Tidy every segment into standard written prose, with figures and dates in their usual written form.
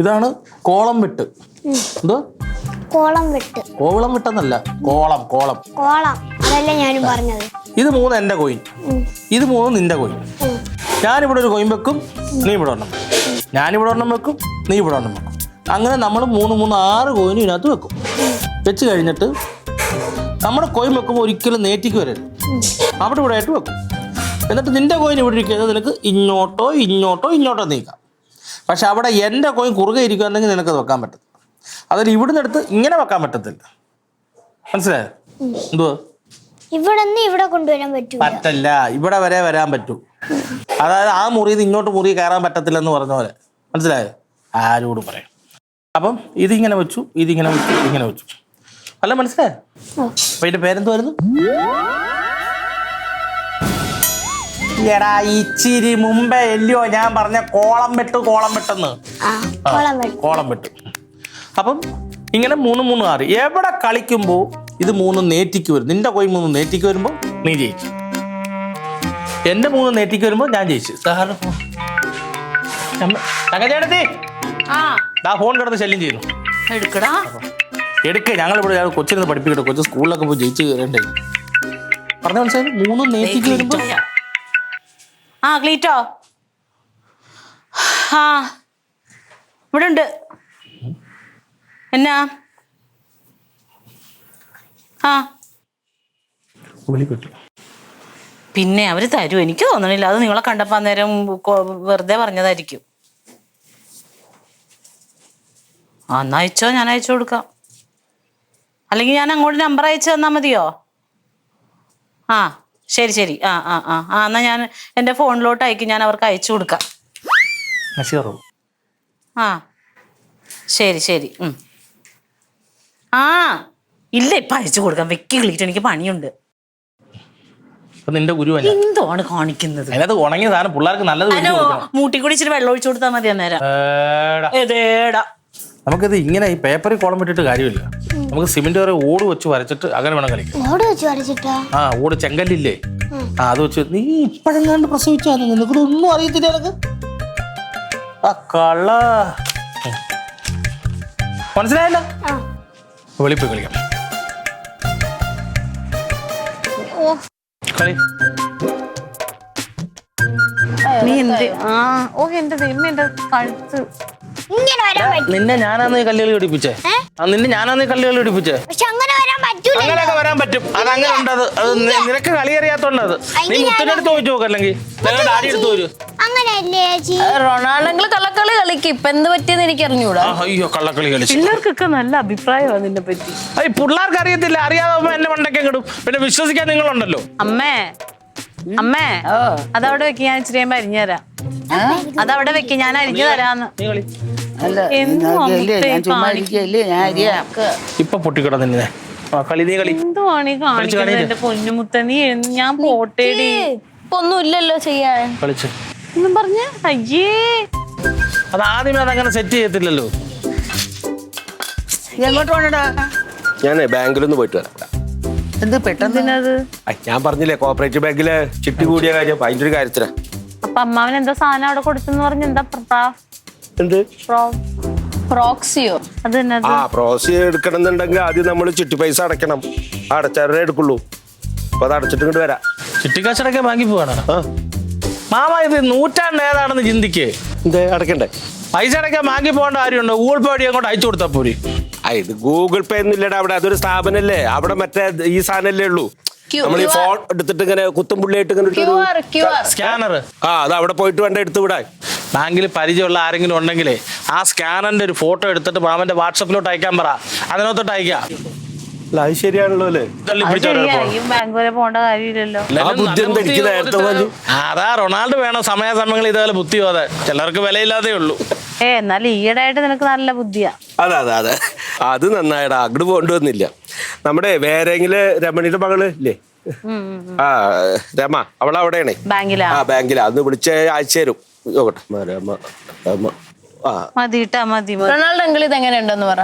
ഇതാണ് കോളം വെട്ട്. എന്തോ കോളം വെട്ട്? കോവളം വെട്ടെന്നല്ല, കോളം കോളം കോളം. അതല്ലേ ഞാനും പറഞ്ഞത്. ഇത് 3 എൻ്റെ കോയിൻ, ഇത് 3 നിന്റെ കോയിൻ. ഞാനിവിടെ ഒരു കോയിൻ വെക്കും, നീ ഇവിടെ ഒരെണ്ണം വെക്കും. ഞാനിവിടെ ഒരെണ്ണം വെക്കും, നീ ഇവിടെ ഒരെണ്ണം വെക്കും. അങ്ങനെ നമ്മൾ 3 3 6 കോയിനും ഇതിനകത്ത് വെക്കും. വെച്ച് കഴിഞ്ഞിട്ട് നമ്മുടെ കോയിൻ വെക്കുമ്പോൾ ഒരിക്കലും നേറ്റിക്ക് വരരുത്, അവിടെ ഇവിടെ ആയിട്ട് വെക്കും. എന്നിട്ട് നിന്റെ കോയിൻ ഇവിടെ ഇരിക്കുന്നത് നിനക്ക് ഇങ്ങോട്ടോ ഇങ്ങോട്ടോ ഇങ്ങോട്ടോ നീക്കാം. പക്ഷെ അവിടെ എൻ്റെ കോയിൻ കുറുകെ ഇരിക്കുകയാണെങ്കിൽ നിനക്കത് വെക്കാൻ പറ്റും. അതിൽ ഇവിടുന്ന് എടുത്ത് ഇങ്ങനെ വെക്കാൻ പറ്റത്തില്ല. മനസ്സിലായോ? എന്തുവാ? ഇവിടെ കൊണ്ടുവരാൻ പറ്റില്ല, ഇവിടെ വരെ വരാൻ പറ്റൂ. അതായത് ആ മുറിയിൽ നിന്ന് ഇങ്ങോട്ട് മുറി കയറാൻ പറ്റത്തില്ലെന്ന് പറഞ്ഞ പോലെ. മനസ്സിലായോ? ആരോട് പറയാം. അപ്പം ഇതിങ്ങനെ വെച്ചു, ഇതിങ്ങനെ വെച്ചു, ഇങ്ങനെ വെച്ചു. അല്ല മനസ്സിലായോ? അപ്പൊ ഇതിന്റെ പേരെന്തുവായിരുന്നു? എടാ ഇച്ചിരി മുമ്പേ അല്ലയോ ഞാൻ പറഞ്ഞ കോളം വെട്ട്, കോളം വെട്ടെന്ന്. കോളം വെട്ട്. അപ്പം ഇങ്ങനെ 3 3 6 എവിടെ കളിക്കുമ്പോൾ ഇത് 3 നേറ്റിക്ക് വരും. നിന്റെ കോയിൻ 3 നേറ്റിക്ക് വരുമ്പോൾ നീ ജയിച്ചു, എന്റെ 3 നേറ്റിക്ക് വരുമ്പോൾ ഞാൻ ജയിച്ചു. ഫോൺ കിടന്ന് ശല്യം ചെയ്യുന്നു. എടുക്ക, ഞങ്ങളിവിടെ കൊച്ചിരുന്ന് പഠിപ്പിക്കട്ടെ. കൊച്ചു സ്കൂളിലൊക്കെ പോയി ജയിച്ച് കയറണ്ടേ. പറഞ്ഞ മനസ്സിലായി? 3 നേറ്റിക്ക് വരുമ്പോൾ ക്ലീറ്റോ ഇവിടെ ഉണ്ട്. എന്നാ പിന്നെ അവര് തരൂ? എനിക്ക് തോന്നണില്ല. അത് നിങ്ങളെ കണ്ടപ്പോ അന്നേരം വെറുതെ പറഞ്ഞതായിരിക്കും. എന്നാ അയച്ചോ, ഞാൻ അയച്ചു കൊടുക്കാം. അല്ലെങ്കിൽ ഞാൻ അങ്ങോട്ട് നമ്പർ അയച്ചു തന്നാ മതിയോ? ശരി ശരി. എന്നാ ഞാൻ എൻ്റെ ഫോണിലോട്ട് അയക്കും, ഞാൻ അവർക്ക് അയച്ചു കൊടുക്കാം. ശരി ശരി. ഇല്ല, ഇപ്പൊ അയച്ചു കൊടുക്കാം. വെക്കി കളിച്ചിട്ട് എനിക്ക് പണിയുണ്ട്. നിന്റെ ഗുരു എന്താണ് കാണിക്കുന്നത്? ഉണങ്ങിയ സാധനം പിള്ളേർക്ക് നല്ലത് മൂട്ടി കൂടി ഇച്ചിരി വെള്ളം ഒഴിച്ചു കൊടുത്താൽ മതി അന്നേരം. നമുക്കിത് ഇങ്ങനെ ഈ പേപ്പറിൽ കോളം വിട്ടിട്ട് കാര്യമില്ല. നമുക്ക് സിമെന്റ് വരെ ഓട് വെച്ച് വരച്ചിട്ട് അങ്ങനെ വേണം കളിക്കാൻ. ഓട് ചെങ്കല്ലില്ലേ, അത് വെച്ച്. നീ ഇപ്പഴെങ്ങാണ്ട് പ്രസവിച്ചാലും നിനക്കൊന്നും അറിയത്തില്ല. എനിക്ക് കള്ള മനസ്സിലായല്ലോ. വെളിപ്പോയി കളിക്കാം. കളി നീ എന്ത്? എന്റെ ദൈവം, എന്റെ കഴുത്ത്. നിന്നെ ഞാനാന്ന് കല്ലുകളി പഠിപ്പിച്ചേ. നിന്നെ ഞാനാന്ന് കല്ലുകളി പഠിപ്പിച്ചേ. അങ്ങനെയൊക്കെ വരാൻ പറ്റും. അത് അങ്ങനെ ഉണ്ട്. അത് നിനക്ക് കളി അറിയാത്തോണ്ടത്. നീ മുത്തിനടുത്ത് ചോദിച്ചു നോക്ക്, അല്ലെങ്കിൽ നിങ്ങളുടെ ഡാഡി എടുത്ത് വരൂ. റൊണാൾഡോ കള്ളക്കളി കളിക്കും. ഇപ്പൊ എന്ത് പറ്റിയെന്ന് എനിക്ക് അറിഞ്ഞൂടാ. അയ്യോ, കള്ളക്കളി കളിച്ചു. പിള്ളേർക്കൊക്കെ നല്ല അഭിപ്രായമാണ് നിന്നെ പറ്റി. പിള്ളേർക്ക് അറിയത്തില്ല, അറിയാതെ എന്നെ മണ്ടയ്ക്ക് കിടും. പിന്നെ വിശ്വസിക്കാൻ നിങ്ങളുണ്ടല്ലോ. അമ്മേ അതവിടെ വെക്ക്, ഞാൻ ഇച്ചിരി അരിഞ്ഞുതരാം. അതവിടെ വെക്ക്, ഞാൻ അരിഞ്ഞു തരാന്ന്. ഇപ്പൊ പൊട്ടിക്കട നിന്നെ കളി. നീ കളി. എന്തുവാണ് ഈ കാണിക്കുന്നത് എന്റെ പൊന്നുമുത്ത? നീ ഞാൻ പോട്ടേടി. ഒന്നും ഇല്ലല്ലോ ചെയ്യാൻ. കളിച്ചു ഒന്നും പറഞ്ഞ അയ്യേ. അത് ആദ്യമേ അതങ്ങനെ സെറ്റ് ചെയ്യത്തില്ലല്ലോ. എങ്ങോട്ട് പോണടാ? ഞാൻ ബാങ്കിലൊന്ന് പോയിട്ട് വരാം. എന്ത് പെട്ടെന്നത്? ഞാൻ പറഞ്ഞില്ലേ കോപ്പറേറ്റീവ് ബാങ്കിലെ ചിട്ടി കൂടിയ കാര്യം, അതിന്റെ ഒരു കാര്യത്തിലാ. അപ്പൊ അമ്മാവൻ എന്താ സാധനം അവിടെ കൊടുത്തെന്ന് പറഞ്ഞ? എന്താ എന്ത് പ്രോക്സിയോ? അത് തന്നെ. പ്രോക്സി എടുക്കണം എന്നുണ്ടെങ്കിൽ ആദ്യം നമ്മൾ ചിട്ടി പൈസ അടയ്ക്കണം. അടച്ചാലേ എടുക്കുള്ളൂ. അപ്പൊ അത് അടച്ചിട്ട് ഇങ്ങോട്ട് വരാം. ചിട്ടിക്കാശടക്കാൻ ബാങ്കിൽ പോവാണ് മാമ. ഇത് നൂറ്റാണ്ട് ഏതാണെന്ന് ചിന്തിക്കേ. എന്തേ അടക്കണ്ടേ? പൈസ അടയ്ക്കാൻ ബാങ്കിൽ പോകേണ്ട കാര്യമുണ്ടോ? ഗൂഗിൾ പേ വഴി അങ്ങോട്ട് അയച്ചു കൊടുത്താൽ പോരെ. ഇത് ഗൂഗിൾ പേ ഒന്നുമില്ലടാ അവിടെ. അതൊരു സ്ഥാപനല്ലേ. അവിടെ മറ്റേ ഈ സാധനല്ലേ ഉള്ളൂ. നമ്മൾ ഈ ഫോൺ എടുത്തിട്ട് ഇങ്ങനെ കുത്തും പുള്ളിയായിട്ട് ഇങ്ങനെ സ്കാനർ. അത് അവിടെ പോയിട്ട് വേണ്ട എടുത്തു വിടാൻ. ബാങ്കിൽ പരിചയമുള്ള ആരെങ്കിലും ഉണ്ടെങ്കിലേ ആ സ്കാനറിന്റെ ഒരു ഫോട്ടോ എടുത്തിട്ട് മാമന്റെ വാട്സപ്പിലോട്ട് അയക്കാൻ പറ. അതിനകത്തോട്ട് അയക്കാം. അത് ശരിയാണല്ലോ അല്ലേ? ബാങ്ക് വരെ പോകേണ്ട കാര്യമില്ലല്ലോ. അതാ റൊണാൾഡോ വേണം സമയാസമയങ്ങളിൽ ഇതേപോലെ ബുദ്ധി പോകാതെ. ചിലർക്ക് വിലയില്ലാതെ ഉള്ളൂ. എന്നാലും ഈയിടെയായിട്ട് നിനക്ക് നല്ല ബുദ്ധിയാ. അതെ അത് നന്നായിടാ. അങ്ങോട്ട് കൊണ്ടുവന്നില്ല. നമ്മുടെ വേറെങ്കില് രമണിയുടെ മകള് ഇല്ലേ, രമ, അവളവിടെയാണേ ബാങ്കിലാ. അന്ന് വിളിച്ച അയച്ചു തരും. റൊണാൾഡോ അങ്കിൾ ഇത് എങ്ങനെയുണ്ടെന്ന് പറ.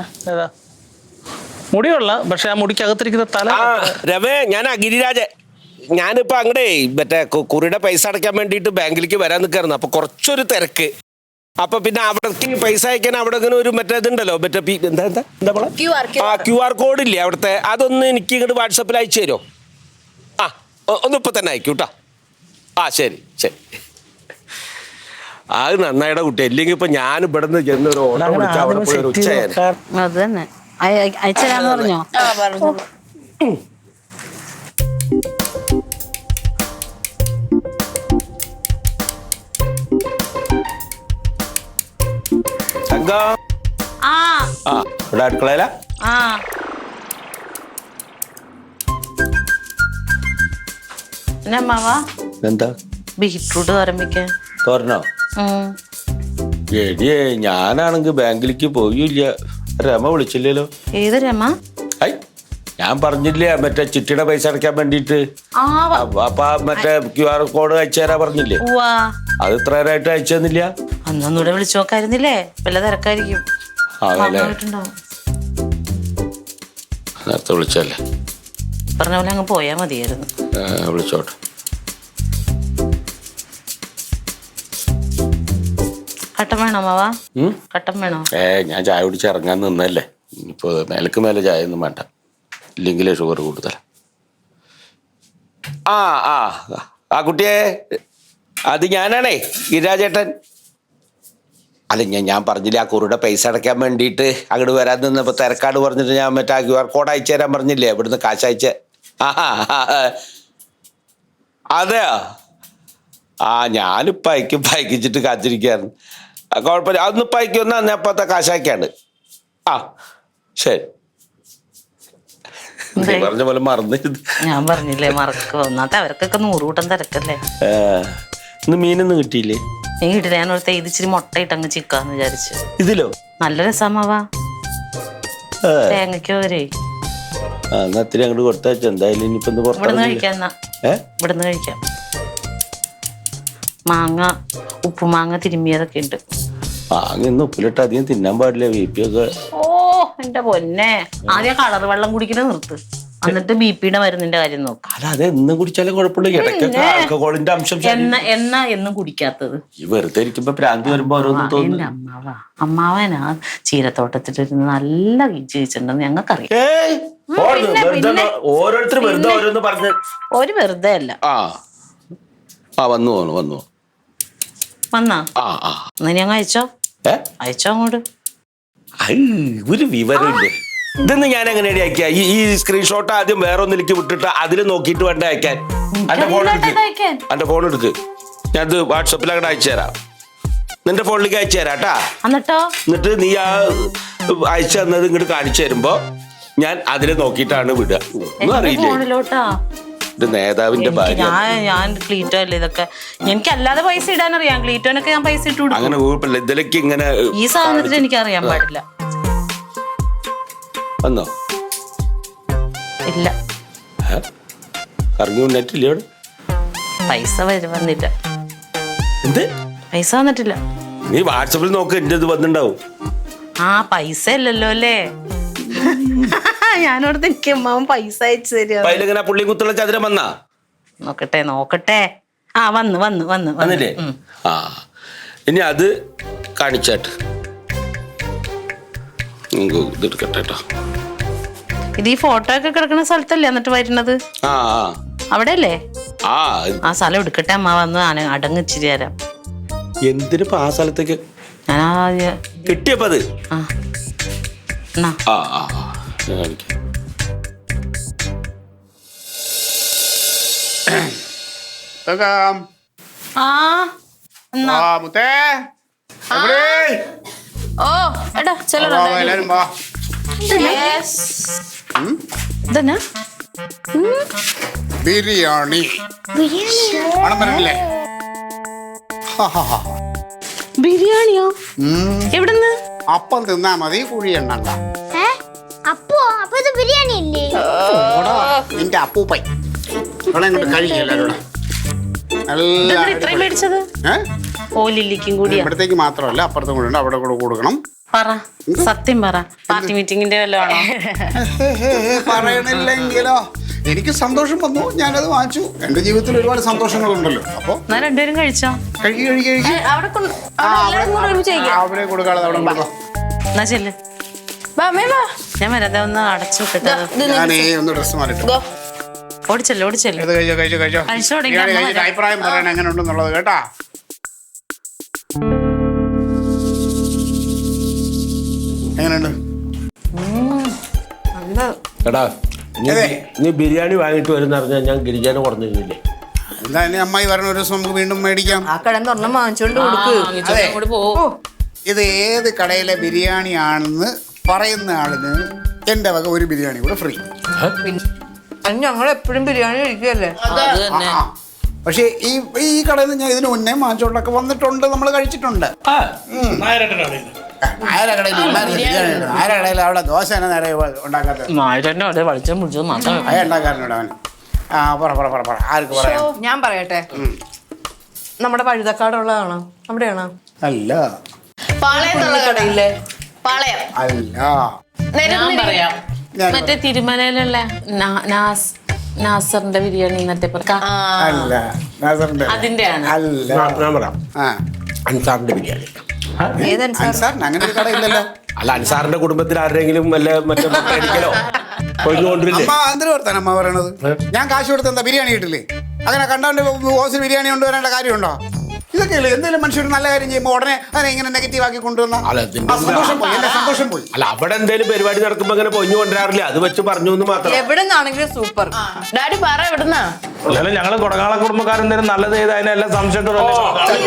മുടിയുള്ള, പക്ഷെ ആ മുടിക്ക് അകത്തിരിക്കുന്ന തല. രമേ, ഞാൻ ഗിരിരാജൻ. ഞാനിപ്പോ അങ്ങടെ മറ്റേ കുറിയുടെ പൈസ അടയ്ക്കാൻ വേണ്ടിയിട്ട് ബാങ്കിലേക്ക് വരാൻ നിൽക്കായിരുന്നു. അപ്പൊ കുറച്ചൊരു തിരക്ക്. അപ്പൊ പിന്നെ അവിടേക്ക് പൈസ അയക്കാൻ അവിടെ ഇങ്ങനെ ഒരു മറ്റേ ഇതുണ്ടല്ലോ, മറ്റേ എന്താ QR കോഡ് ഇല്ലേ അവിടുത്തെ, അതൊന്ന് എനിക്ക് ഇങ്ങോട്ട് വാട്സപ്പിൽ അയച്ചു തരുമോ? ആ ഒന്ന് ഇപ്പൊ തന്നെ അയക്കൂ കേട്ടോ. ആ ശരി ശരി. അത് നന്നായിടെ കുട്ടി. അല്ലെങ്കിൽ ഇപ്പൊ ഞാൻ ഇവിടെ നിന്ന് ചെന്ന് ഒരു ഓട്ടോ വിളിച്ച് അവിടെ പോയി ഒരു ഉച്ചയാൻ. അത് തന്നെ അയച്ചരാന്ന് പറഞ്ഞോ? സംഘം ആ ആ ഇവിടെ അടുക്കളയില. ആ പിന്നെ അമ്മാവാ എന്താ ബീറ്റ്റൂട്ട് തോരൻ വെക്കാൻ തോരണോ? എടിയേ ഞാനാണെങ്കിൽ ബാങ്കിലേക്ക് പോയില്ല. രമ വിളിച്ചില്ലല്ലോ. ഏത് രമ? ഐ ഞാൻ പറഞ്ഞില്ലേ മറ്റേ ചിട്ടിയുടെ പൈസ അടയ്ക്കാൻ വേണ്ടിട്ട്. ആ അപ്പൊ മറ്റേ QR കോഡ് അയച്ചു തരാ പറഞ്ഞില്ലേ, ഉവ്വാ. അത് ഇത്ര നേരമായിട്ട് അയച്ചു തന്നില്ല. അന്നൊന്നുകൂടെ വിളിച്ചു നോക്കായിരുന്നില്ലേ? വല്ല തിരക്കായിരിക്കും. അതല്ലേ മറന്നുപോയിട്ടുണ്ടാവും. നേരത്തെ വിളിച്ചല്ലേ. പറഞ്ഞ പോലെ അങ്ങ് പോയാ മതിയായിരുന്നു. വിളിച്ചോട്ടെ. കട്ടൻ വേണോ മാവാ? കട്ടൻ വേണോ? ഞാൻ ചായ കുടിച്ച് ഇറങ്ങാൻ നിന്നല്ലേ. ഇപ്പൊ മേലക്ക് മേലെ ചായ ഒന്നും വേണ്ട, ഇല്ലെങ്കിലേ ഷുഗർ കൂടുതല. ആ ആ ആ കുട്ടിയെ, അത് ഞാനാണേ ഗിരിരാജേട്ടൻ. അല്ല ഞാൻ പറഞ്ഞില്ല ആ കുറിയുടെ പൈസ അടയ്ക്കാൻ വേണ്ടിയിട്ട് അങ്ങോട്ട് വരാൻ നിന്നപ്പോൾ തിരക്കാട് പറഞ്ഞിട്ട് ഞാൻ മറ്റേ QR കോഡ് അയച്ചു തരാൻ പറഞ്ഞില്ലേ, ഇവിടുന്ന് കാശ് അയച്ച. അതെയോ? ആ ഞാനിപ്പോൾ അയച്ചിട്ട് കാത്തിരിക്കുകയായിരുന്നു. കുഴപ്പമില്ല, അതൊന്ന് അയക്കുമെന്നാ ഞാൻ അപ്പത്തെ കാശാക്കാണ്ട്. ആ ശരി. പറഞ്ഞ പോലെ മറന്നിരുന്നു. ഞാൻ പറഞ്ഞില്ലേ മറക്കോ. ഒന്നാമത്തെ അവർക്കൊക്കെ 100 കൂട്ടം തിരക്കല്ലേ. ഇന്ന് മീനൊന്നും കിട്ടിയില്ലേ? നീ കിട്ടില്ല. ഞാൻ ഒരു ഇതിച്ചിരി മുട്ടയിട്ട് അങ്ങ് ചിക്കാന്ന് വിചാരിച്ചു. ഇതിലോ? നല്ല രസമാവാ. തേങ്ങയ്ക്കോ വരെ എന്നാ ഇത്തിരി അങ്ങോട്ട് കൊടുത്തയച്ചു. എന്തായാലും ഇനിയിപ്പോ ഇവിടുന്ന് കഴിക്കാം. എന്നാ ഇവിടുന്ന് കഴിക്കാം. മാങ്ങ ഉപ്പുമാങ്ങ തിരുമ്മിയതൊക്കെ ഉണ്ട്. മാങ്ങ ഇന്ന് ഉപ്പിലിട്ട് അധികം തിന്നാൻ പാടില്ല, BP ഒക്കെ. ഓ എന്റെ പൊന്നെ, ആദ്യം കളർ വെള്ളം കുടിക്കുന്നത് നിർത്ത്, എന്നിട്ട് BP മരുന്നിന്റെ കാര്യം നോക്കാം. അല്ല അത് എന്നും കുടിച്ചാലും കുഴപ്പമില്ല. ഇടയ്ക്കൊക്കെ ആൽക്കഹോളിന്റെ അംശം. എന്നാ എന്നും കുടിക്കാത്തത്? ഈ വെറുതെ ഇരിക്കുമ്പോ പ്രാന്തി വരുമ്പോ ഓരോന്നും തോന്നുന്നു. എന്റെ അമ്മാവനാ ചീരത്തോട്ടത്തിലിരുന്ന് നല്ല വീഴ്ച വെച്ചിട്ടുണ്ടെന്ന് ഞങ്ങൾക്കറിയാം. ഓരോരുത്തർ വെറുതെ ഓരോന്ന് പറഞ്ഞ് ഒരു വെറുതെ അല്ല. ആ വന്നു വന്നാ ആ ആ എന്നാ ഞാൻ അയച്ചോ അങ്ങോട്ട്. ഒരു വിവരമില്ലേ. ഇതൊന്നും ഞാൻ എങ്ങനെയാണ് അയക്കുക? ഈ സ്ക്രീൻഷോട്ട് ആദ്യം വേറെ ഒന്നിലേക്ക് വിട്ടിട്ട് അതിൽ നോക്കിയിട്ട് വേണ്ട അയക്കാൻ. എന്റെ ഫോൺ എടുക്ക്, ഞാനത് വാട്സപ്പിൽ അങ്ങോട്ട് അയച്ചു തരാം. നിന്റെ ഫോണിലേക്ക് അയച്ചു തരാം കേട്ടാ. എന്നിട്ട് നീ ആ അയച്ചു തന്നത് ഇങ്ങോട്ട് കാണിച്ചു തരുമ്പോ ഞാൻ അതിൽ നോക്കിയിട്ടാണ് വിടുക. ഒന്നും അറിയില്ലേ നേതാവിന്റെ ഭാര്യ. ഞാൻ ക്ലീറ്റോ അല്ലേ ഇതൊക്കെ. എനിക്കല്ലാതെ പൈസ ഇടാനറിയാം. ക്ലീറ്റോനൊക്കെ ഞാൻ പൈസ ഇട്ടു. അങ്ങനെ കുഴപ്പമില്ല. ഇതിലേക്ക് ഇങ്ങനെ ഈ സാധനത്തിൽ എനിക്ക് അറിയാൻ പാടില്ല. വന്നോ? ഇല്ല. കറങ്ങി നെറ്റില്ല ഇവിടെ. പൈസ വന്നില്ല. എന്ത് പൈസ വന്നിട്ടില്ല? നീ വാട്സപ്പിൽ നോക്ക്, എന്റെ ഇത് വന്നിണ്ടാവും. ആ പൈസ ഇല്ലല്ലോ അല്ലേ. ഞാനോടത്ത് എനിക്ക് അമ്മാവൻ പൈസ അയച്ചു തരുമോ? പുള്ളി കുത്തുള്ള ചതുരം വന്നാ നോക്കട്ടെ. ആ വന്നില്ലേ? ആ ഇനി അത് കാണിച്ചാട്ട് ഇതെടുക്കട്ടെ കേട്ടോ. ഇത് ഈ ഫോട്ടോ ഒക്കെ കിടക്കുന്ന സ്ഥലത്തല്ലേ എന്നിട്ട് വരുന്നത്? അവിടെ അല്ലേ? ആ സ്ഥലം എടുക്കട്ടെ അമ്മ. വന്ന് അടങ്ങിച്ചിരി തരാം. എന്തിനിപ്പോ ആ സ്ഥലത്തേക്ക് ഞാൻ കിട്ടിയപ്പോ അത് ബിരിയാണി ബിരിയാണിയോ? എവിടുന്ന്? അപ്പം തിന്നാ മതി, കുഴി എണ്ണണ്ട. അപ്പൊ ഇത് ബിരിയാണി ഇല്ലേ? നിന്റെ അപ്പൂപ്പൈ കഴിക്കില്ല. ഇവിടത്തേക്ക് മാത്രമല്ല അപ്പുറത്തും കൂടെ ഉണ്ട്, അവിടെ കൂടെ കൊടുക്കണം. സത്യം പറ, പാർട്ടി മീറ്റിംഗിന്റെ വല്ലതാണോ? പറയണില്ലെങ്കിലോ എനിക്ക് സന്തോഷം വന്നു, ഞാനത് വാങ്ങിച്ചു. എന്റെ ജീവിതത്തിൽ ഒരുപാട് സന്തോഷങ്ങളുണ്ടല്ലോ. അപ്പൊ എന്നാ രണ്ടുപേരും കഴിച്ചോ. കഴിക്ക് കഴിക്ക് കഴിക്ക്. അവിടെ കൊടുക്കാതെ അവിടെ കൊടുക്കാം. എന്നാ ചെല്ല്. ഞാൻ വരാതെ ഒന്ന് അടച്ചു വിട്ടിട്ട് ഞാനേ ഒന്ന് ഡ്രസ് മാറിട്ട് ഓടിച്ചല്ലോ ഓടിച്ചല്ലോ. ഇത് കഴിച്ചോ കഴിച്ചോ കഴിച്ചോ. കഴിച്ചു തുടങ്ങി. ബിരിയാണി കഴിച്ചിട്ട് അഭിപ്രായം പറയണം എങ്ങനെ ഉണ്ടെന്നുള്ളത് കേട്ടാ. എങ്ങനെയുണ്ട്? എടാ നീ ബിരിയാണി വാങ്ങിട്ട് വരുന്ന അറിഞ്ഞാൽ ഞാൻ ഗിരിജാനെ കുറഞ്ഞില്ലേ. എന്താ എന്നെ അമ്മായി പറഞ്ഞ ഒരു ദിവസം നമുക്ക് വീണ്ടും മേടിക്കാം. ആ കടന്ന് ഒരെണ്ണം വാങ്ങിച്ചോണ്ട് കൊടുക്ക്. അങ്ങോട്ട് പോവോ. ഇത് ഏത് കടയിലെ ബിരിയാണി ആണെന്ന് പറയുന്ന ആളിന് എന്റെ വക ഒരു ബിരിയാണി കൂടെ ഫ്രീ. ഞങ്ങൾ എപ്പോഴും ബിരിയാണി കഴിക്കല്ലേ. പക്ഷെ ഈ കടയിൽ നിന്ന് ഞാൻ ഇതിന് മുന്നേ വാങ്ങിച്ചോണ്ടൊക്കെ വന്നിട്ടുണ്ട്, നമ്മൾ കഴിച്ചിട്ടുണ്ട്. ആയിര കടയിൽ അവിടെ ദോശ തന്നെ നേരെ ഉണ്ടാക്കാത്ത ഉണ്ടാക്കാറുണ്ട് അവൻ. പറ ആർക്ക് പറയാം? ഞാൻ പറയട്ടെ, നമ്മുടെ പഴുതക്കാടുള്ളതാണോ? അവിടെയാണോ? അല്ല പാളയത്തുള്ള കടയില്ലേ? പാളയം അല്ല, ഞാൻ പറയാം. ഞാൻ മറ്റേ തിരുമലയിലുള്ള നാസറിന്റെ ബിരിയാണി അല്ല, നാസറിന്റെ അതിന്റെയാണ്. അല്ല, ഞാൻ പറയാം. ആ അൻസാറിന്റെ ബിരിയാണി. അൻസാറിന് അങ്ങനെ ഒരു കട ഇല്ലല്ലോ. അല്ല അൻസാറിന്റെ കുടുംബത്തിൽ ആരുടെങ്കിലും വല്ല മറ്റേ മുട്ട അടിക്കലോ കൊണ്ടുകൊണ്ടില്ലേ? അമ്മ എന്തൊരു വർത്താനം അമ്മ പറയണത്? ഞാൻ കാശ് കൊടുത്ത് എന്താ ബിരിയാണി കിട്ടില്ലേ? അങ്ങനെ കണ്ടാണ്ട് ഓസിൽ ബിരിയാണി കൊണ്ടുവരേണ്ട കാര്യമുണ്ടോ? ഇതൊക്കെയല്ലേ എന്തെങ്കിലും മനുഷ്യർ നല്ല കാര്യം ചെയ്യുമ്പോൾ ഉടനെ അതിനെ ഇങ്ങനെ നെഗറ്റീവ് ആക്കി കൊണ്ടുവന്ന സന്തോഷം പോയി, എന്റെ സന്തോഷം പോയി. അല്ല അവിടെ എന്തെങ്കിലും പരിപാടി നടക്കുമ്പോ അങ്ങനെ പൊഞ്ഞു കൊണ്ടുവരാറില്ല, അത് വെച്ച് പറഞ്ഞു എന്ന് മാത്രം. എവിടെ നിന്നാണെങ്കിലും സൂപ്പർ. ഡാഡി പറ എവിടുന്നാ? അല്ലല്ലോ ഞങ്ങള് കൊടകാള കുടുംബക്കാരെന്തെങ്കിലും നല്ലത് ചെയ്ത് അതിനെല്ലാം സംശയം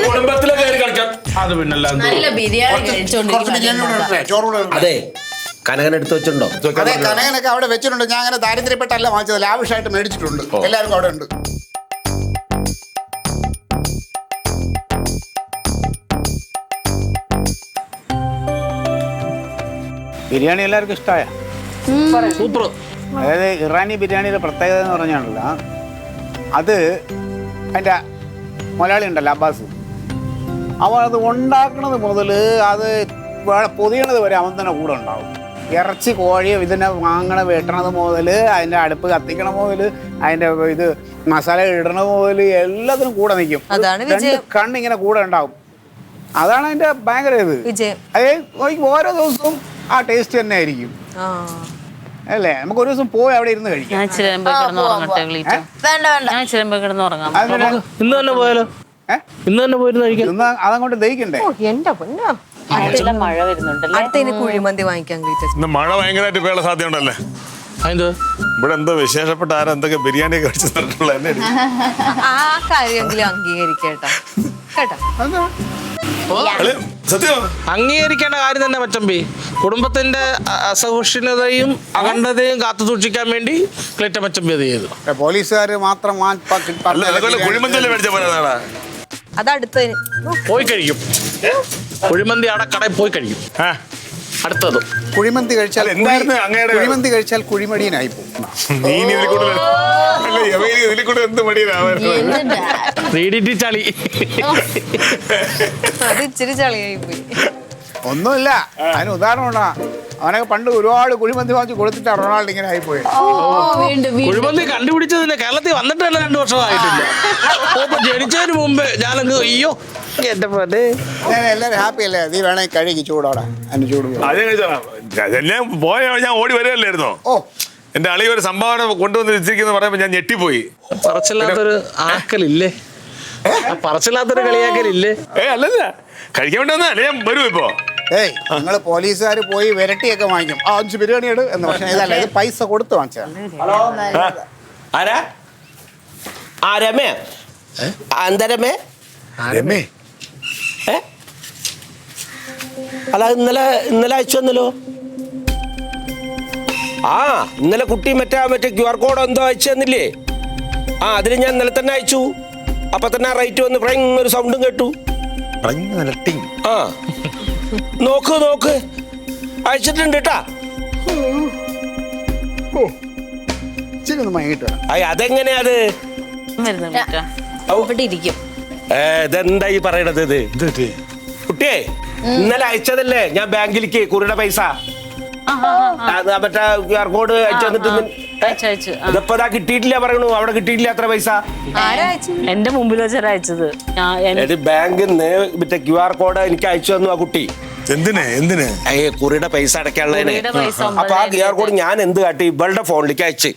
കുടുംബത്തിലെ കയറി കളിക്കാം. അത് പിന്നല്ല നല്ല ബിരിയാണി കുറച്ച് ബിരിയാണി കൂടെ ഇടട്ടെ, ചോറ് കൂടെ ഇടട്ടെ. അതെ കനകൻ എടുത്ത് വെച്ചിട്ടുണ്ടോ? അതെ കനകനൊക്കെ അവിടെ വെച്ചിട്ടുണ്ട്. ഞാൻ അങ്ങനെ ദാരിദ്ര്യപ്പെട്ടല്ല വാങ്ങിച്ചത്, ലാവിഷായിട്ട് മേടിച്ചിട്ടുണ്ട്. എല്ലാവർക്കും അവിടെ ഉണ്ട്. ബിരിയാണി എല്ലാവർക്കും ഇഷ്ടമായ? സൂപ്പർ. അതായത് ഇറാനി ബിരിയാണിയുടെ പ്രത്യേകത എന്ന് പറഞ്ഞാണല്ല, അത് അതിൻ്റെ മലയാളി ഉണ്ടല്ലോ അബ്ബാസ്, അവൻ അത് ഉണ്ടാക്കുന്നത് മുതൽ അത് പൊതിയണത് വരെ അവൻ തന്നെ കൂടെ ഉണ്ടാവും. ഇറച്ചി കോഴി ഇതിനെ വാങ്ങണ വെട്ടണത് മുതൽ അതിൻ്റെ അടുപ്പ് കത്തിക്കണ മുതൽ അതിൻ്റെ ഇത് മസാല ഇടണ മുതൽ എല്ലാത്തിനും കൂടെ നിൽക്കും. രണ്ട് കണ്ണിങ്ങനെ കൂടെ ഉണ്ടാവും. അതാണ് അതിൻ്റെ ഭയങ്കര ഇത്. അത് ഓരോ ദിവസവും ആ ടേസ്റ്റ് തന്നെ ആയിരിക്കും അല്ലേ? നമുക്ക് ഒരു ദിവസം പോയി അവിടെ ഇരുന്ന് കഴിക്കാം. ഞാൻ ഇച്ചിരി കിടന്ന് ഉറങ്ങാം. ഇന്ന് തന്നെ പോയാലോ? ഇന്ന് തന്നെ പോയിരുന്നു കഴിക്കാം. ഇന്ന് അതങ്ങോട്ട് ദഹിക്കണ്ടേ? മഴ വരുന്നുണ്ടല്ലോ. അടുത്ത കുഴിമന്തി വാങ്ങിക്കാൻ ഇന്ന് മഴ ഭയങ്കരമായിട്ട് പേള സാധ്യത ഉണ്ടല്ലേ? അതെന്തോ ഇവിടെ എന്തോ വിശേഷപ്പെട്ട ആരാ എന്തൊക്കെ ബിരിയാണി കഴിച്ചു തന്നിട്ടുള്ള എന്നെ ആ കാര്യമെങ്കിലും അംഗീകരിക്കേട്ടാ കേട്ടോ. സത്യം അംഗീകരിക്കേണ്ട കാര്യം തന്നെ മച്ചമ്പി. കുടുംബത്തിന്റെ അസഹിഷ്ണുതയും അഖണ്ഡതയും കാത്തു സൂക്ഷിക്കാൻ വേണ്ടി ക്ലിറ്റ മച്ചമ്പി അത് ചെയ്തു. പോലീസുകാർ മാത്രം കുഴിമന്തല്ലേ മേടിച്ച പോലെ അതടുത്തതിന് പോയി കഴിക്കും. കുഴിമന്തി അവിടെ കടയിൽ പോയി കഴിക്കും. അടുത്തത് കുഴിമന്തി കഴിച്ചാൽ എന്തായിരുന്നു അങ്ങയുടെ കുഴിമന്തി കഴിച്ചാൽ കുഴിമടിയനായി പോകും. നീ ഇതിൽ കൂടെ എന്ത് മടിയാണ് ചളി. അത് ഇച്ചിരി ചളിയായി പോയി. ഒന്നുമില്ല, അതിന് ഉദാഹരണമാ. അവനൊക്കെ പണ്ട് ഒരുപാട് കുഴിമന്തി വാങ്ങിച്ച് കൊടുത്തിട്ട് റൊണാൾഡോ ഇങ്ങനെ ആയിപ്പോയി. കുഴിമന്തി കണ്ടുപിടിച്ചതിന് കേരളത്തിൽ വന്നിട്ട് തന്നെ 2 വർഷമായിട്ടില്ല. ജനിച്ചതിന് മുമ്പേ ഞാനങ്ങ് അയ്യോ എന്റെ പോലെ. ഞാൻ എല്ലാവരും ഹാപ്പി അല്ലേ? നീ വേണമെങ്കിൽ കഴുകി ചൂടോടെ അതിന് ചൂട് ഞാൻ പോയ ഞാൻ ഓടി വരികയല്ലായിരുന്നോ? ഓ എന്റെ അളി ഒരു സംഭാവന കൊണ്ടുവന്ന് വെച്ചിരിക്കുന്ന പറയുമ്പോ ഞാൻ ഞെട്ടിപ്പോയി. പറച്ചില്ലാത്തൊരു ആക്കലില്ലേ? പറച്ചില്ലാത്തൊരു കളിയാക്കലില്ലേ? അല്ലല്ല കഴിക്കാൻ വേണ്ടി വന്നാ ഞാൻ വരും ഇപ്പോ. നിങ്ങൾ പോലീസുകാർ പോയി വിരട്ടിയൊക്കെ വാങ്ങിക്കും. 5 ബിരിയാണി ഇട് എന്ന്. പക്ഷേ ഇതല്ല, ഇത് പൈസ കൊടുത്ത് വാങ്ങിച്ചതാണ്. ആരാ? ആ രമേ? എന്താ രമേ? രമേ അല്ല ഇന്നലെ അയച്ചു വന്നല്ലോ. ആ ഇന്നലെ കുട്ടി മറ്റേ QR കോഡ് എന്തോ അയച്ചു തന്നില്ലേ? ആ അതിന് ഞാൻ ഇന്നലെ തന്നെ അയച്ചു. അപ്പൊ തന്നെ റേറ്റ് വന്ന് ഒരു സൗണ്ടും കേട്ടു. ആ നോക്ക് അയച്ചിട്ടുണ്ട് കേട്ടാ. അതെങ്ങനെയാ അത്? ഇതെന്താ ഈ പറയണത്? ഇത് കുട്ടിയെ ഇന്നലെ അയച്ചതല്ലേ ഞാൻ ബാങ്കിലേക്ക് കുറിയുടെ പൈസ. മറ്റേ QR കോഡ് അയച്ചു തന്നിട്ട് അയച്ചു അതപ്പോ അതാ കിട്ടിയിട്ടില്ല പറയണു, അവിടെ കിട്ടിയിട്ടില്ല അത്ര പൈസ. എന്റെ മുമ്പിൽ വെച്ചാൽ അയച്ചത്. ബാങ്കിൽ നിന്ന് മറ്റേ QR കോഡ് എനിക്ക് അയച്ചു തന്നു ആ കുട്ടി. എന്തിന് കുറിയുടെ പൈസ അടയ്ക്കാനുള്ളതിന്. കുറിയുടെ പൈസ അപ്പൊ ആ QR കോഡ് ഞാൻ എന്ത് കാട്ടി, ഇവളുടെ ഫോണിലേക്ക് അയച്ച്.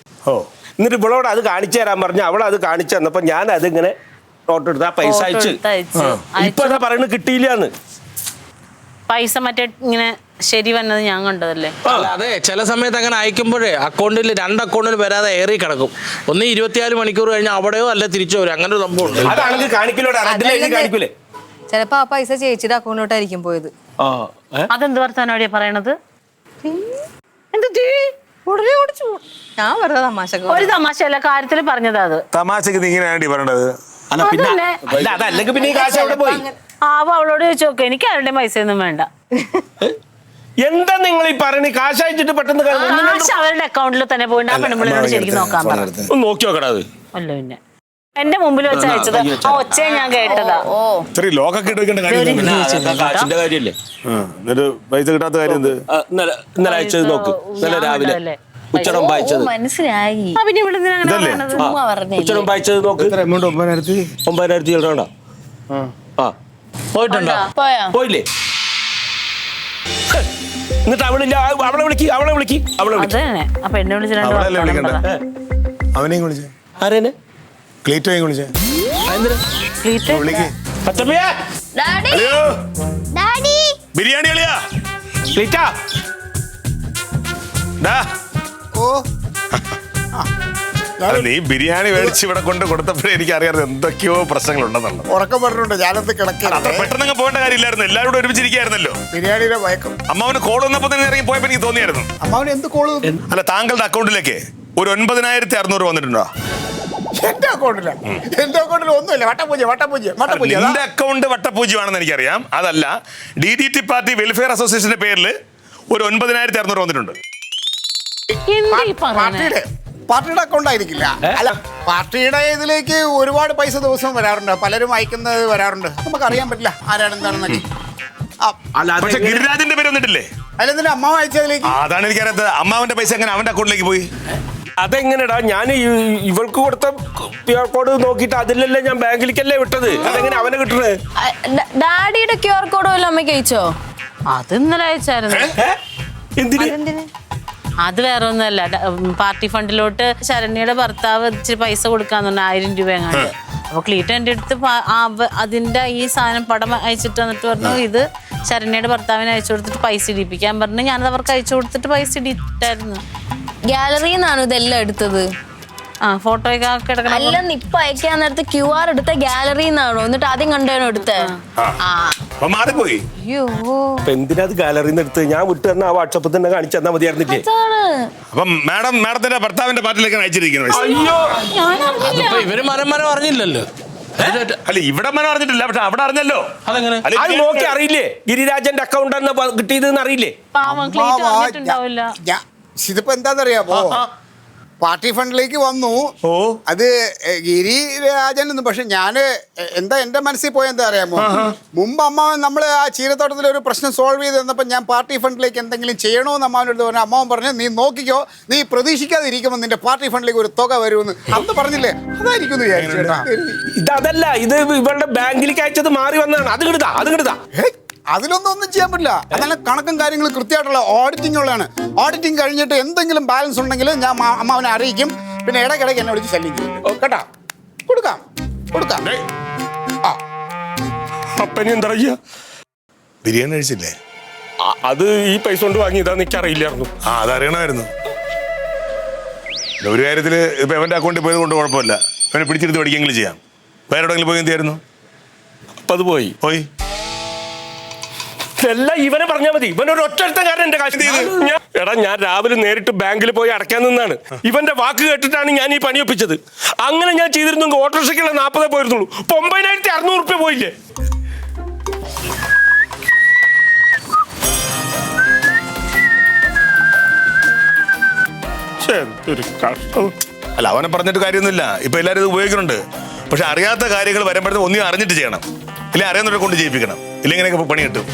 എന്നിട്ട് ഇവളോട് അത് കാണിച്ചു തരാൻ പറഞ്ഞു. അവൾ അത് കാണിച്ചു തന്നപ്പോ ഞാൻ അതിങ്ങനെ നോട്ട് എടുത്ത് ആ പൈസ അയച്ച്. ഇപ്പൊ അതാ പറയുന്നത് കിട്ടിയില്ലാന്ന്. പൈസ മറ്റേ ഇങ്ങനെ ശരി വന്നത് ഞാൻ കണ്ടതല്ലേ. അല്ല അതെ, ചില സമയത്ത് അങ്ങനെ അയക്കുമ്പോഴേ അക്കൗണ്ടിൽ 2 അക്കൗണ്ടിൽ വരാതെ ഏറി കിടക്കും. ഒന്ന് 24 മണിക്കൂർ കഴിഞ്ഞാൽ അവിടെയോ അല്ല തിരിച്ചു വരും. അങ്ങനെ ഒരു സംഭവം ഉണ്ട്. അതാണെങ്കിൽ കാണിക്കലോടെ കാണിക്കൂലേ. ചിലപ്പോ ആ പൈസ ചേച്ചിയുടെ അക്കൗണ്ടിലോട്ടായിരിക്കും പോയത്. അതെന്ത് വർത്താനോടിയാ പറയണത്? ഞാൻ വെറുതെ തമാശ. ഒരു തമാശയല്ല, കാര്യത്തിൽ പറഞ്ഞതാ അത്. തമാശക്ക് നീ ഇങ്ങനെ ആണ്ടി പറയണത്? അല്ല അതല്ലെങ്കിൽ പിന്നെ ഈ കാശ് അവിടെ പോയി. ആവോ അവളോട് ചോദിച്ചു നോക്കെ, എനിക്ക് ആരുടെ പൈസ ഒന്നും വേണ്ട. എന്താ നിങ്ങൾ ഈ പറയണ? കാശ് അയച്ചിട്ട് പെട്ടെന്ന് കാശ് അവരുടെ അക്കൗണ്ടിൽ തന്നെ പോയിട്ട് ആ പെണ്ണുമ്പിളിനോട് ശരിക്കും നോക്കാൻ പറഞ്ഞു. ഒന്ന് നോക്കി നോക്കടാ അത്. അല്ല പിന്നെ എന്റെ മുമ്പിൽ വെച്ച് അയച്ചത്. ആ ഒച്ചയെ ഞാൻ കേട്ടതാ. ഇത്രയും ലോക്കൊക്കെ ഇട്ട് കാര്യം. കാശിന്റെ കാര്യല്ലേ. എന്നിട്ട് പൈസ കിട്ടാത്ത കാര്യം എന്ത്? ഇന്നലെ അയച്ചത് നോക്ക്. ഇന്നലെ രാവിലെ ഉച്ചടം വായിച്ചത്. മനസ്സിലായി. പിന്നെ ഇവിടെ എന്തിനാ അങ്ങനെ പറയണത്? ഉച്ചടം വായിച്ചത് നോക്ക്. 9,000 ചില്ലറ. ആ പോയിട്ടുണ്ടോ? പോയില്ലേ? എന്നിട്ട് അവളെ വിളിക്ക്. അത് തന്നെ. അപ്പൊ എന്നെ വിളിച്ച് രണ്ട് അവളല്ലേ വർത്താനം വിളിക്കണ്ടേ? പറ. അവനെയും വിളിച്ചേ. ആരേനെ? ക്ലീറ്റോയും വിളിച്ചേ. ക്ലീറ്റ് വിളിക്ക്. പച്ചമ്മയാ ഡാഡി അയ്യോ ഡാഡി ബിരിയാണി അളിയാ. ക്ലീറ്റാ. അല്ല, നീ ബിരിയാണി മേടിച്ച് ഇവിടെ കൊണ്ട് കൊടുത്തപ്പോഴേ എനിക്ക് അറിയാതെ എന്തൊക്കെയോ പ്രശ്നങ്ങളുണ്ടെന്നുള്ളത്. ഉറക്കം പറഞ്ഞിട്ടുണ്ട്. ഞാനത് അത്ര പെട്ടെന്ന് പോകേണ്ട കാര്യമില്ലായിരുന്നു. എല്ലാവരും കൂടെ ഒരുമിച്ചിരിക്കായിരുന്നല്ലോ. ബിരിയാണിയുടെ വയക്കം. അമ്മാവന് കോൾ വന്നപ്പോ തന്നെ ഇറങ്ങി പോയപ്പോ എനിക്ക് തോന്നിയായിരുന്നു. അമ്മാവന് എന്ത് കോള്? അല്ല, താങ്കളുടെ അക്കൗണ്ടിലേക്ക് ഒരു 9,600 വന്നിട്ടുണ്ടോ? എന്റെ അക്കൗണ്ടില്ല. എന്റെ അക്കൗണ്ടിൽ ഒന്നുമില്ല. വട്ടപൂജ. നിന്റെ അക്കൗണ്ട് വട്ടപൂജ്യമാണെന്ന് എനിക്കറിയാം. അതല്ല, DDT പാർട്ടി വെൽഫെയർ അസോസിയേഷന്റെ പേരിൽ ഒരു 9,600 വന്നിട്ടുണ്ട്. പാർട്ടിയുടെ അക്കൗണ്ട് ആയിരിക്കില്ല. അല്ല, പാർട്ടിയുടെ ഇതിലേക്ക് ഒരുപാട് പൈസ ദിവസവും വരാറുണ്ട്. പലരും അയക്കുന്നത് വരാറുണ്ട്. നമുക്ക് അറിയാൻ പറ്റില്ല ആരാണ് എന്താണെന്നൊക്കെ. പക്ഷെ ഗിരിരാജന്റെ പേര് വന്നിട്ടില്ലേ? അതിലെന്തിനാ അമ്മാവ് അയച്ചതിലേക്ക്? അതാണ് എനിക്കറിയാത്തത്. അമ്മാവന്റെ പൈസ എങ്ങനെ അവന്റെ അക്കൗണ്ടിലേക്ക് പോയി? അതെങ്ങനെടാ? ഞാൻ ഇവൾക്ക് കൊടുത്ത QR കോഡ് നോക്കിയിട്ട് അതിലല്ലേ ഞാൻ ബാങ്കിലേക്കല്ലേ വിട്ടത്. അതെങ്ങനെ അവനെ കിട്ടണേ? ഡാഡിയുടെ QR കോഡ് വല്ല അമ്മയ്ക്ക് അയച്ചോ? അത് ഇന്നലെ അയച്ചായിരുന്നു. എന്തിന്? അത് വേറെ ഒന്നുമല്ല. പാർട്ടി ഫണ്ടിലോട്ട് ശരണ്യയുടെ ഭർത്താവ് ഇച്ചിരി പൈസ കൊടുക്കാന്ന് പറഞ്ഞു, 1000 രൂപ എങ്ങാണ്ട്. അപ്പൊ ക്ലീറ്റോ എന്റെ അടുത്ത് അതിന്റെ ഈ സാധനം പടം അയച്ചിട്ട് വന്നിട്ട് പറഞ്ഞു, ഇത് ശരണ്യയുടെ ഭർത്താവിന് അയച്ചു കൊടുത്തിട്ട് പൈസ ഇടിപ്പിക്കാൻ പറഞ്ഞു. ഞാനത് അവർക്ക് അയച്ചു കൊടുത്തിട്ട് പൈസ ഇടിയിട്ടായിരുന്നു. ഗാലറിയിൽ നിന്നാണ് ഇതെല്ലാം എടുത്തത്. ആ ഫോട്ടോയൊക്കെ കിടക്കണം. അല്ലെന്ന് ഇപ്പൊ അയക്കാൻ നേരത്തെ QR എടുത്ത ഗാലറിയിൽ നിന്നാണോ? എന്നിട്ട് ആദ്യം കണ്ടാണോ എടുത്തേ? മാറിപ്പോയി. അയ്യോ, എന്തിനാ ഗാലറിന്ന് എടുത്ത്? ഞാൻ വിട്ടു തന്നെ ആ വാട്സപ്പിൽ തന്നെ കാണിച്ചു തന്നാ മതിയായിരുന്നില്ലേ? അപ്പം മാഡത്തിന്റെ ഭർത്താവിന്റെ പാർട്ടിയിലേക്ക് അയച്ചിരിക്കുന്നത്. അയ്യോ, അതിപ്പോ ഇവര് മരം അറിഞ്ഞില്ലല്ലോ. അല്ല, ഇവിടെ മനം അറിഞ്ഞിട്ടില്ല, പക്ഷെ അവിടെ അറിഞ്ഞല്ലോ. അതെങ്ങനെ? അത് നോക്കി അറിയില്ലേ? ഗിരിരാജന്റെ അക്കൗണ്ട് കിട്ടിയതെന്ന് അറിയില്ലേ? പാവം ക്ലീറ്റോ അറിഞ്ഞിട്ടുണ്ടാവില്ല. ഇതിപ്പോ എന്താന്നറിയാമോ? പാർട്ടി ഫണ്ടിലേക്ക് വന്നു. അത് ഗിരിരാജൻ. പക്ഷെ ഞാന് എന്റെ മനസ്സിൽ പോയ എന്താ അറിയാമോ? മുമ്പ് അമ്മാവൻ നമ്മള് ആ ചീരത്തോട്ടത്തിൽ ഒരു പ്രശ്നം സോൾവ് ചെയ്ത് തന്നപ്പോ ഞാൻ പാർട്ടി ഫണ്ടിലേക്ക് എന്തെങ്കിലും ചെയ്യണോന്ന് അമ്മാവനോട് പറഞ്ഞു. അമ്മാവൻ പറഞ്ഞു, നീ നോക്കിക്കോ, നീ പ്രതീക്ഷിക്കാതെ ഇരിക്കുമ്പോൾ നിന്റെ പാർട്ടി ഫണ്ടിലേക്ക് ഒരു തുക വരുമെന്ന് അന്ന് പറഞ്ഞില്ലേ? അതായിരിക്കും വിചാരിച്ചേട്ടാ. ഇതല്ല, ഇത് ഇവളുടെ ബാങ്കിലേക്ക് അയച്ചത് മാറി വന്നതാണ്. അത് കിടുതാ. അതിലൊന്നും ചെയ്യാൻ പറ്റില്ല. അതെല്ലാം കണക്കും കാര്യങ്ങളും കൃത്യമായിട്ടുള്ള ഓഡിറ്റിംഗ് ഉള്ളതാണ്. ഓഡിറ്റിംഗ് കഴിഞ്ഞിട്ട് എന്തെങ്കിലും ബാലൻസ് ഉണ്ടെങ്കിൽ ഞാൻ അമ്മാവനെ അറിയിക്കും. പിന്നെ ഇടയ്ക്കിടയ്ക്ക് എന്നെ വിളിച്ച് ശല്യം ചെയ്യും കേട്ടാ. കൊടുക്കാം. അപ്പനി എന്താ ചെയ്യാ? ബിരിയാണി കഴിച്ചില്ലേ? അത് ഈ പൈസ കൊണ്ട് വാങ്ങിയതാന്ന് എനിക്കറിയില്ലായിരുന്നു. അതറിയണമായിരുന്നു. ഒരു കാര്യത്തില് ഇപ്പൊ അവന്റെ അക്കൗണ്ടിൽ പോയത് കൊണ്ട് കുഴപ്പമില്ല. അവനെ പിടിച്ചെടുത്ത് പഠിക്കെങ്കിലും ചെയ്യാം. വേറെ എവിടെയെങ്കിലും പോയി എന്ത് ചെയ്യായിരുന്നു? അപ്പൊ അത് പോയി എല്ലാം ഇവനെ പറഞ്ഞാൽ മതി. ഇവനൊരു ഒറ്റക്കാരൻ എന്റെ കാശ് എടാ, ഞാൻ രാവിലെ നേരിട്ട് ബാങ്കിൽ പോയി അടയ്ക്കാൻ നിന്നാണ്. ഇവന്റെ വാക്ക് കേട്ടിട്ടാണ് ഞാൻ ഈ പണിയൊപ്പിച്ചത്. അങ്ങനെ ഞാൻ ചെയ്തിരുന്നെങ്കിൽ ഓട്ടോറിക്ഷയ്ക്കുള്ള 40 പോയിരുന്നുള്ളൂ. 9,600 രൂപ പോയില്ലേ? അല്ല, അവനെ പറഞ്ഞിട്ട് കാര്യമൊന്നുമില്ല. ഇപ്പൊ എല്ലാവരും ഇത് ഉപയോഗിക്കുന്നുണ്ട്. പക്ഷെ അറിയാത്ത കാര്യങ്ങൾ വരുമ്പോഴത്തേക്കും ഒന്നും അറിഞ്ഞിട്ട് ചെയ്യണം. ഇല്ലെങ്കിൽ അറിയാവുന്നവരെ കൊണ്ട് ചെയ്യിപ്പിക്കണം. ഇല്ലെങ്കിൽ പണി കിട്ടും.